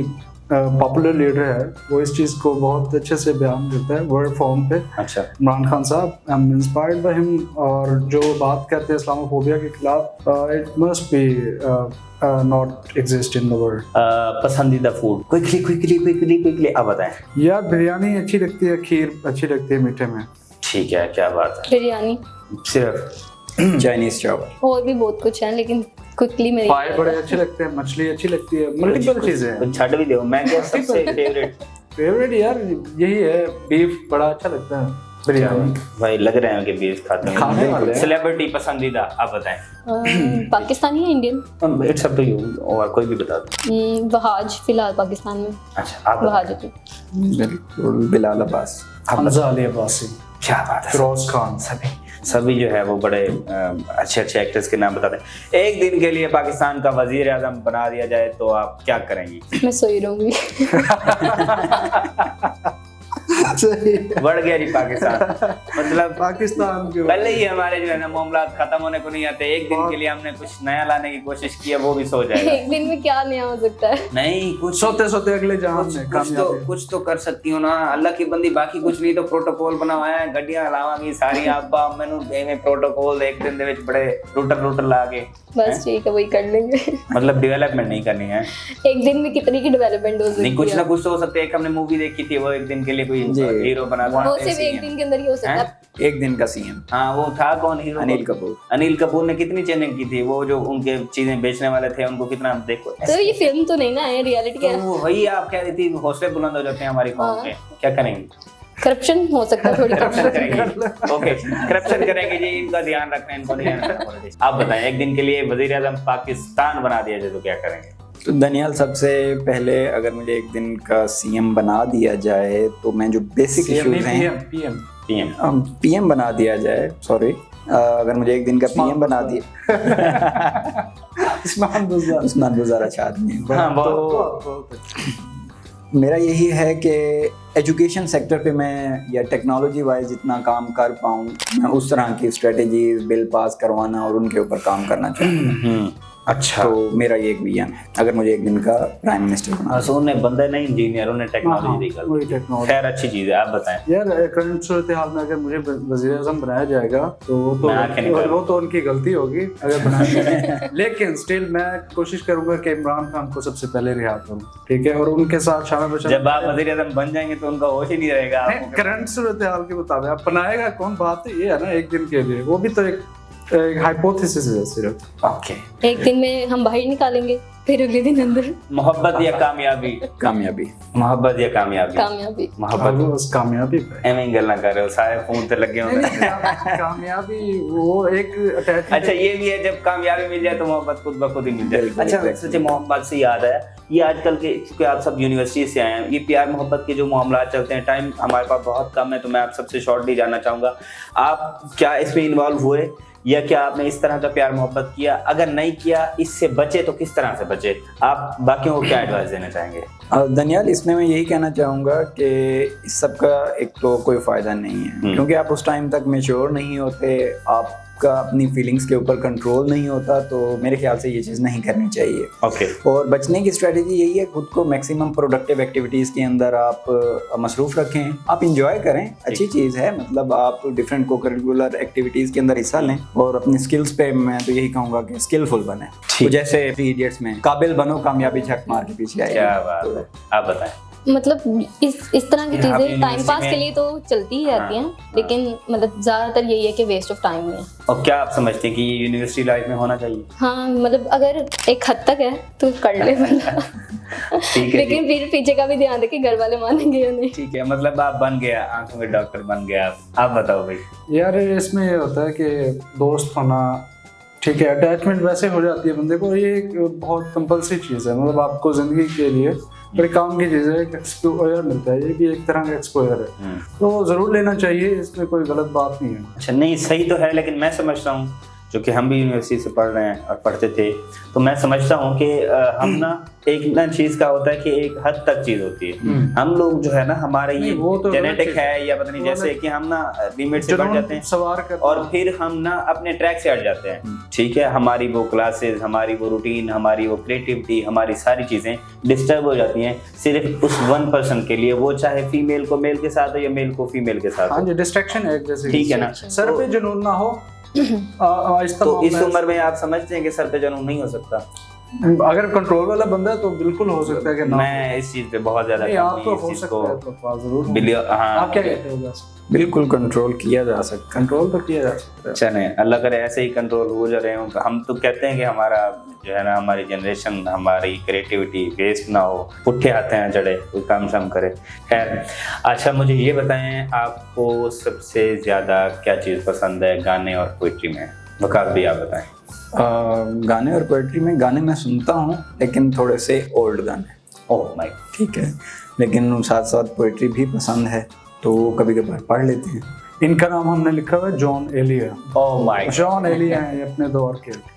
पॉपुलर लीडर है, वो इस चीज़ को बहुत अच्छे से बयान देता है वर्ड फॉर्म पे। अच्छा, इमरान खान साहब, I am inspired by him. और जो बात करते हैं इस्लामोफोबिया के खिलाफ, it must be not exist in the world. पसंदीदा फूड क्विकली आप बताएं। यार बिरयानी अच्छी लगती है, खीर अच्छी लगती है मीठे में। ठीक है, क्या बात बिरयानी, है। सिर्फ चाइनीज चावल। और भी बहुत कुछ है, लेकिन क्विकली मेरी पाए बड़े अच्छे लगते हैं, मछली अच्छी लगती है, मल्टीपल चीजें हैं। कुछ छड़ भी दो। मैं क्या सबसे फेवरेट फेवरेट यार यही है, बीफ बड़ा अच्छा लगता है, बिरयानी। भाई लग रहे हैं कि बीफ खाते खाने वाले हैं। हैं। सेलिब्रिटी पसंदीदा आप बताएं। पाकिस्तानी है Indian? It's up to you, और कोई भी बता दो। वहाज फिलहाल पाकिस्तान में अच्छा, आप वहाज बताएं। होती। बिल्कुल, बिलाल अब्बास। हमजा अली अब्बासी, क्या बात है। फिरोज खान, सभी जो है वो बड़े अच्छे अच्छे एक्टर्स के नाम बताते हैं। एक दिन के लिए पाकिस्तान का वजीर आजम बना दिया जाए तो आप क्या करेंगी? मैं सोई रहूंगी। सही बढ़ गया जी पाकिस्तान। मतलब पाकिस्तान के पहले ही हमारे जो है ना मामला खत्म होने को नहीं आते, एक दिन के लिए हमने कुछ नया लाने की कोशिश की है, वो भी सो जाएगा। एक दिन में क्या नया हो सकता है? नहीं कुछ सोते सोते अगले जहां में कुछ तो कर सकती हो ना अल्लाह की बंदी, बाकी कुछ नहीं तो प्रोटोकॉल बना हुआ है, गड्डियां लावांगी सारी आबा मैनू देने प्रोटोकॉल एक दिन दे विच बड़े रूटर ला के, बस ठीक है, वही कर लेंगे। मतलब डेवलपमेंट नहीं करनी है। एक दिन में कितनी की डेवलपमेंट हो सकती नहीं कुछ है? ना कुछ तो हो सकता है। एक हमने मूवी देखी थी, वो एक दिन के लिए कोई हीरो बना था, वो सिर्फ एक दिन के अंदर ही हो सकता है। एक दिन का सीएम। हाँ वो था कौन हीरो? अनिल कपूर। अनिल कपूर ने कितनी चेंजिंग की थी, वो जो उनके चीजें बेचने वाले थे उनको कितना देखो। तो ये फिल्म तो नहीं ना है, रियलिटी है। तो वही आप कह रही थी, हौसले बुलंद हो जाते हैं हमारी कौम के। क्या करेंगे? करप्शन हो सकता है, थोड़ी करप्शन करेंगे। ओके करप्शन करेंगे जी, इनका ध्यान रखना, इनको नहीं रखना। आप बताएं, एक दिन के लिए वजीर आजम पाकिस्तान बना दिया जाए तो क्या करेंगे? तो दनियाल, सबसे पहले अगर मुझे एक दिन का सीएम बना दिया जाए तो मैं जो बेसिक इश्यूज हैं पीएम बना दिया जाए, सॉरी, अगर मुझे एक दिन का पीएम बना दिया उस्मान बुज़ार अच्छा आदमी है। हाँ, बहुत मेरा यही है कि एजुकेशन सेक्टर पे मैं या टेक्नोलॉजी वाइज जितना काम कर पाऊँ, मैं उस तरह की स्ट्रेटजीज बिल पास करवाना और उनके ऊपर काम करना चाहता हूँ। अच्छा, तो मेरा ये एक विजन है अगर मुझे एक दिन का प्राइम मिनिस्टर बनना। असूल ने बंदे नहीं इंजीनियरों ने टेक्नोलॉजी वही दी। टेक्नोलॉजी खैर अच्छी चीज है, आप बताएं। यार करंट सूरत हाल में अगर मुझे वज़ीर आज़म बनाया जाएगा तो वो तो उनकी गलती होगी अगर बनाया लेकिन स्टिल मैं कोशिश करूंगा कि इमरान खान को सबसे पहले रिहा करूं, ठीक है, और उनके साथ शाना बशा। जब आप वज़ीर आज़म बन जाएंगे तो उनका होश ही नहीं रहेगा। करंट सूरत हाल के मुताबिक आप बनाएगा कौन, बात तो ये है ना एक दिन के लिए, वो भी तो एक हाइपोथेसिस है सिर्फ। ओके, एक दिन में हम बाहर निकालेंगे, फिर अगले दिन अंदर। मोहब्बत या कामयाबी? कामयाबी। मोहब्बत या कामयाबी? कामयाबी। मोहब्बत। बस कामयाबी एवं ही गल्ला कर रहे हो, सारे फोन पे लगे होंगे। कामयाबी वो एक अटैचमेंट। अच्छा ये भी है, जब कामयाबी मिल जाए तो मोहब्बत खुद ब खुद ही मिल जाए। अच्छा सच्चे मोहब्बत से याद है, ये आजकल के, क्योंकि आप सब यूनिवर्सिटी से आए हैं, ये प्यार मोहब्बत के जो मामला चलते हैं, टाइम हमारे पास बहुत कम है, तो मैं आप सबसे शॉर्टली जानना चाहूँगा, आप क्या इसमें इन्वॉल्व हुए या क्या आपने इस तरह का प्यार मोहब्बत किया? अगर नहीं किया, इससे बचे तो किस तरह से बचे? आप बाकियों को क्या एडवाइस देना चाहेंगे? दनियाल, इसमें मैं यही कहना चाहूँगा कि इस सब का एक तो कोई फ़ायदा नहीं है, क्योंकि आप उस टाइम तक मैच्योर नहीं होते, आपका अपनी फीलिंग्स के ऊपर कंट्रोल नहीं होता, तो मेरे ख्याल से ये चीज़ नहीं करनी चाहिए। ओके। और बचने की स्ट्रेटजी यही है, खुद को मैक्सिमम प्रोडक्टिव एक्टिविटीज़ के अंदर आप मसरूफ़ रखें, आप इंजॉय करें, अच्छी चीज़ है, मतलब आप डिफरेंट को करिकुलर एक्टिविटीज़ के अंदर हिस्सा लें और अपनी स्किल्स पे मैं तो यही कहूँगा कि स्किलफुल बने। तो जैसे 3 इडियट्स में काबिल बनो, कामयाबी झक मार के पीछे आएगी। क्या बात है, आप बताएं। मतलब इस तरह की चीजें टाइम पास के लिए तो चलती ही रहती हैं, लेकिन मतलब ज्यादातर यही है कि वेस्ट ऑफ टाइम है। और क्या आप समझते हैं कि ये यूनिवर्सिटी लाइफ में होना चाहिए? हाँ, मतलब अगर एक हद तक है तो कर ले बंदा। ठीक है, लेकिन फिर पीछे का भी ध्यान रखे घर वाले मानेंगे या नहीं। ठीक है, मतलब आप बन गया, आंखों के डॉक्टर बन गया आप बताओ भाई। यार इसमें ये होता है कि दोस्त होना, ठीक है, अटैचमेंट वैसे हो जाती है बंदे को, ये एक बहुत कंपल्सरी चीज़ है, मतलब आपको ज़िंदगी के लिए बड़े काम की चीज़ है, एक एक्सपोजर मिलता है, ये भी एक तरह का एक्सपोजर है, तो ज़रूर लेना चाहिए, इसमें कोई गलत बात नहीं है। अच्छा नहीं, सही तो है, लेकिन मैं समझता हूँ, जो कि हम भी यूनिवर्सिटी से पढ़ रहे हैं और पढ़ते थे, तो मैं समझता हूँ कि हम ना एक ना चीज़ का होता है कि एक हद तक चीज़ होती है। हम लोग जो है ना, हमारे ये तो जेनेटिक है या पता नहीं, जैसे कि हम ना लिमिट से बढ़ जाते हैं सवार कर, और फिर हम ना अपने ट्रैक से हट जाते हैं। ठीक है, हमारी वो क्लासेस, हमारी वो रूटीन, हमारी वो क्रिएटिविटी, हमारी सारी चीज़ें डिस्टर्ब हो जाती हैं सिर्फ उस 1% के लिए, वो चाहे फीमेल को मेल के साथ हो या मेल को फीमेल के साथ हो। हाँ जी, डिस्ट्रैक्शन है जैसे, ठीक है ना, सर पे जुनून ना हो। तो इस उम्र में आप समझते हैं कि सर पे जुनून नहीं हो सकता? अगर कंट्रोल वाला बंदा है तो बिल्कुल हो सकता है कि ना। मैं इस चीज पे बहुत ज्यादा आप तो हो सकता है, तो जरूर। हाँ, आप क्या कहते हो? बिल्कुल कंट्रोल किया जा सकता, कंट्रोल तो किया जा सकता है। चले, अल्लाह करे ऐसे ही कंट्रोल हो जा रहे हो। हम तो कहते हैं कि हमारा जो है ना, हमारी जनरेशन, हमारी क्रिएटिविटी वेस्ट ना हो, पुट्ठे हाथ हैं चढ़े, कोई काम शाम करे। खैर, अच्छा मुझे ये बताएं, आपको सबसे ज्यादा क्या चीज़ पसंद है गाने और पोइट्री में? वकास भी आप बताएं। गाने और पोइट्री में, गाने मैं सुनता हूँ लेकिन थोड़े से ओल्ड गाने। ओह माय, ठीक है, लेकिन साथ साथ पोइट्री भी पसंद है, तो कभी कभार पढ़ लेते हैं। इनका नाम हमने लिखा हुआ है जॉन एलिया। ओह माय जॉन एलिया हैं ये अपने दौर के गॉड।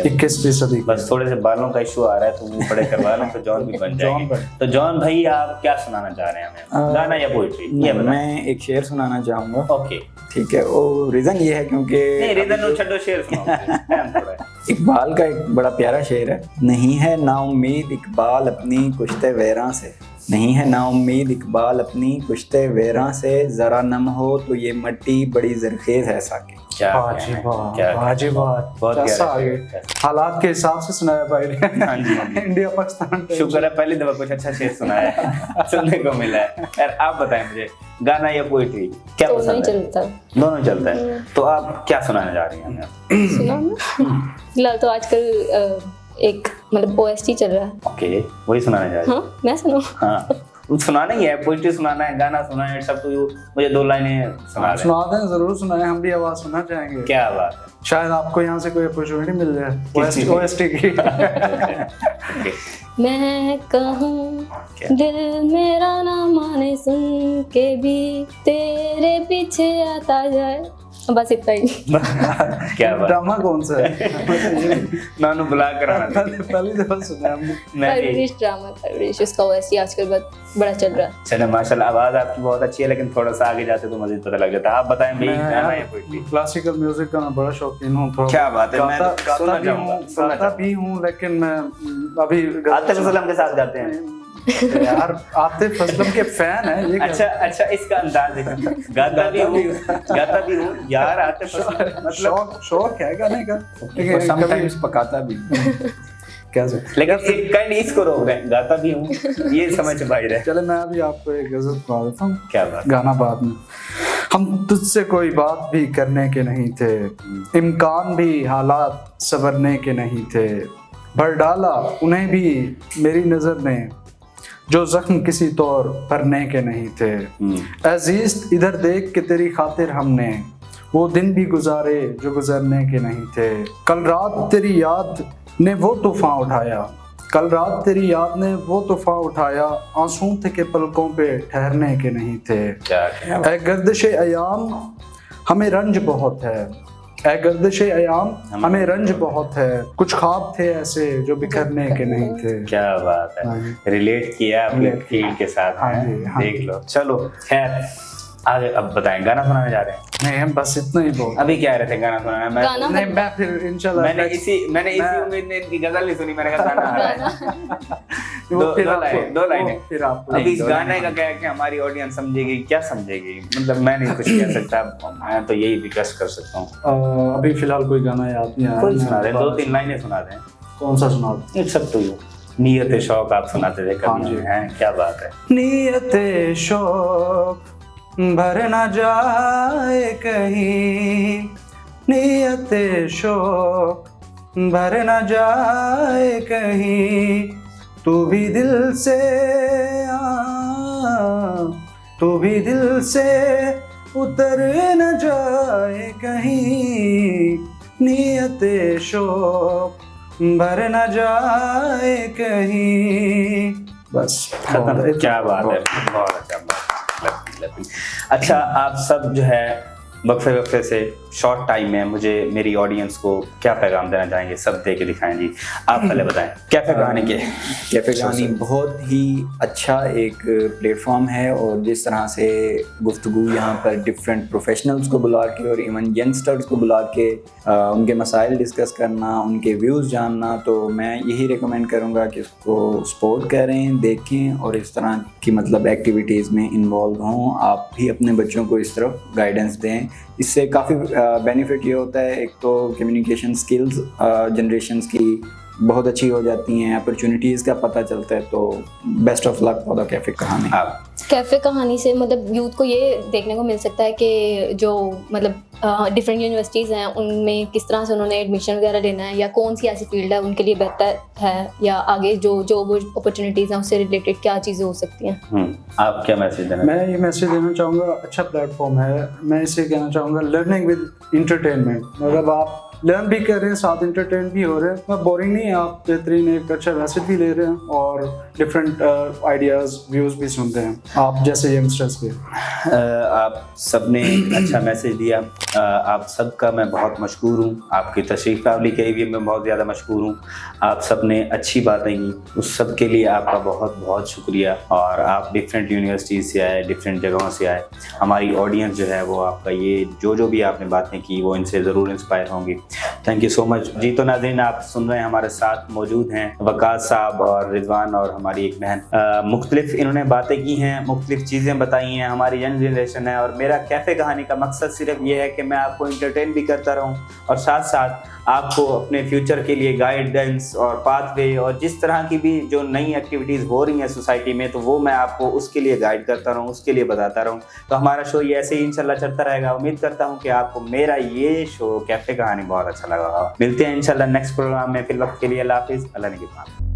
21वीं सदी के। बस थोड़े से बालों का इशू आ रहा है तो वो बड़े करवा लें तो जॉन भी बन जाएंगे। तो जॉन भाई आप क्या सुनाना चाह रहे हैं हमें, गाना या पोइट्री? ये मैं एक शेर सुनाना चाहूंगा। ओके ठीक है, वो रीजन ये है क्योंकि नहीं रीजन नो छड्डो शेर सुनाओ टाइम थोड़ा है। इकबाल का एक बड़ा प्यारा शेर है। नहीं है ना उम्मीद इकबाल अपनी कुश्ते वैरां से, नहीं है ना उम्मीद इकबाल अपनी कुश्ते वैरां से, जरा नम हो तो ये मट्टी बड़ी जरखेज है साकी। क्या बहुत गहरा आगे हालात के हिसाब से सुनाया भाई ने। हाँ जी, हाँ जी। इंडिया पाकिस्तान शुक्र है पहली दफा कुछ अच्छा शेर सुनाया है सुनने को मिला है। यार आप बताएं मुझे गाना या पोइट्री क्या दोनों ही पसंद है? चलता है। दोनों चलता है। तो आप क्या सुनाने जा रही हैं हमें? सुना ना फिलहाल तो आजकल एक मतलब ओएसटी चल रहा है। ओके वही सुनाने जा रही हैं? हाँ मैं सुनाऊं? हाँ सुनाना ही है, पोइट्री सुनाना है, गाना सुनाना है, सब तो मुझे 2 लाइनें सुना दें। सुना दें, जरूर सुनाएं, हम भी आवाज सुनना चाहेंगे। क्या बात है। शायद आपको यहाँ से कोई अपॉर्चुनिटी मिल जाए ओएसटी की। ओके मैं कहूँ क्या? दिल मेरा ना माने सुन के भी तेरे पीछे आता जाए, बस इतना ही। क्या बात। ड्रामा कौन सा है? नानू बुला कर आना चाहिए। पहली दफा सुना हमने। मैं भी। परवरिश ड्रामा, परवरिश उसका ओएसटी आजकल बहुत बड़ा चल रहा है। चलो माशाल्लाह आवाज आपकी बहुत अच्छी है, लेकिन थोड़ा सा आगे जाते तो मजीद पता लग जाता। आप बताएं भाई गाना या पोइट्री? क्लासिकल म्यूजिक का मैं बड़ा शौकीन हूँ। थोड़ा क्या बात है, मैं गाता सुनना भी चाहूंगा, हूँ, सुनना गाता भी हूँ, लेकिन मैं अभी आतिफ असलम के साथ गाते हैं। यार आतिफ असलम के फैन है ये। अच्छा इसका अंदाज है, गाता भी हूँ यार आतिफ असलम मतलब शौक है गाने का, लेकिन कभी समटाइम्स पकाता भी। कैसे। लेकिन एक काइंड इसको रोक रहे हैं, गाता भी हूँ ये समझ बाहर है। चले मैं अभी आपको एक गजल सुना देता हूँ। क्या बात। गाना बाद में। हम तुझसे कोई बात भी करने के नहीं थे, इम्कान भी हालात संवरने के नहीं थे, भर डाला उन्हें भी मेरी नजर ने, जो जख्म किसी तौर भरने के नहीं थे। अजीज इधर देख के तेरी खातिर हमने वो दिन भी गुजारे जो गुजरने के नहीं थे। कल रात तेरी याद ने वो तूफान उठाया, कल रात तेरी याद ने वो तूफान उठाया, आंसू थे के पलकों पे ठहरने के नहीं थे। ऐ गर्दिश अयाम हमें रंज बहुत है, ऐ गर्दिश अयाम हमें रंज बहुत है, कुछ ख्वाब थे ऐसे जो बिखरने के नहीं थे। क्या बात हाँ है, जी। रिलेट किया अपने फील्ड के साथ। हाँ हैं? जी, हाँ देख लो। चलो खैर आगे अब बताएं, गाना सुनाने जा रहे हैं? नहीं हम बस इतना ही बोल। अभी क्या रहे थे गाना सुनाना? गाना नहीं मैं फिर इंशाल्लाह मैंने इसी उम्मीद में इनकी गजल नहीं सुनी, मैंने कहा गाना आ रहा है। दो लाइनें। फिर आपको अभी इस गाने का क्या है कि हमारी ऑडियंस समझेगी, क्या समझेगी, मतलब मैं नहीं कुछ कह सकता, मैं तो यही रिक्वेस्ट कर सकता हूँ। अभी फिलहाल कोई गाना याद नहीं आ रहा। कोई सुना दे, 2-3 लाइनें सुना दें। कौन सा सुना दे? It's up to you. नियत शौक आप सुनाते थे हाँ कभी जी। हैं? क्या बात है। नियत शौक भर न जाए कहीं, नियत शौक भर न जाए कहीं, तू भी दिल से तू भी दिल से उतर न जाए कहीं, नियत शौक भर न जाए कहीं। बस खत्म। क्या बात है, बहुत अच्छा, बहुत अच्छा। आप सब जो है वक्फे से शॉर्ट टाइम में मुझे मेरी ऑडियंस को क्या पैगाम देना चाहेंगे? सब दे के दिखाएं जी। आप पहले बताएं कैफे गाने के। कैफे गानी बहुत ही अच्छा एक प्लेटफॉर्म है, और जिस तरह से गुफ्तगू यहाँ पर डिफरेंट प्रोफेशनल्स को बुला के और इवन यंगस्टर्स को बुला के उनके मसाइल डिस्कस करना, उनके व्यूज़ जानना, तो मैं यही रिकमेंड करूँगा कि उसको सपोर्ट करें, देखें और इस तरह की मतलब एक्टिविटीज़ में इन्वॉल्व हों। आप भी अपने बच्चों को इस तरफ गाइडेंस दें। इससे काफ़ी बेनिफिट ये होता है, एक तो कम्युनिकेशन स्किल्स जनरेशन्स की बहुत अच्छी हो जाती हैं, अपॉर्चुनिटीज़ का पता चलता है। तो best of luck for the cafe कहानी। कैफ़े कहानी से मतलब यूथ को ये देखने को मिल सकता है कि जो मतलब डिफरेंट यूनिवर्सिटीज़ हैं उनमें किस तरह से उन्होंने एडमिशन वगैरह लेना है, या कौन सी ऐसी फील्ड है उनके लिए बेहतर है, या आगे जो जॉब अपॉर्चुनिटीज़ हैं उससे रिलेटेड क्या चीज़ें हो सकती हैं। आप क्या मैसेज देना? मैं ये मैसेज देना चाहूँगा, अच्छा प्लेटफॉर्म है। मैं इसे कहना चाहूँगा लर्निंग विद इंटरटेनमेंट। मतलब आप लर्न भी कर रहे हैं, साथ इंटरटेन भी हो रहे हैं। मैं बोरिंग नहीं है, आप बेहतरीन एक अच्छा मैसेज भी ले रहे हैं और डिफरेंट आइडियाज़ व्यूज़ भी सुनते हैं आप जैसे यंगस्टर्स के। आप सबने एक अच्छा मैसेज दिया। आप सबका मैं बहुत मशहूर हूँ। आपकी तशरीफ़ आवली के लिए मैं बहुत ज़्यादा मशहूर हूँ। आप सबने अच्छी बातें की, उस सब के लिए आपका बहुत बहुत शुक्रिया। और आप डिफरेंट यूनिवर्सिटीज़ से आए, डिफरेंट जगहों से आए। हमारी ऑडियंस जो है वो आपका ये जो भी आपने बातें की वो इनसे ज़रूर इंस्पायर होंगी। थैंक यू सो मच जी। तो नाज़रीन, आप सुन रहे हैं, हमारे साथ मौजूद हैं वकास साहब और रिजवान और हमारी एक बहन। मुख्तलिफ इन्होंने बातें की हैं, मुख्तलिफ चीज़ें बताई हैं। हमारी यंग जनरेशन है और मेरा कैफ़े कहानी का मकसद सिर्फ ये है कि मैं आपको इंटरटेन भी करता रहूं और साथ साथ आपको अपने फ्यूचर के लिए गाइडेंस और पाथवे और जिस तरह की भी जो नई एक्टिविटीज़ हो रही हैं सोसाइटी में, तो वो मैं आपको उसके लिए गाइड करता रहूं, उसके लिए बताता रहूं। तो हमारा शो ये ऐसे ही इंशाल्लाह चलता रहेगा। उम्मीद करता हूं कि आपको मेरा ये शो कैफ़े कहानी बहुत अच्छा लगा। मिलते हैं इंशाल्लाह नेक्स्ट प्रोग्राम में। फिर वक्त के लिए अल्लाह हाफिज़, अल्लाह ने के पास।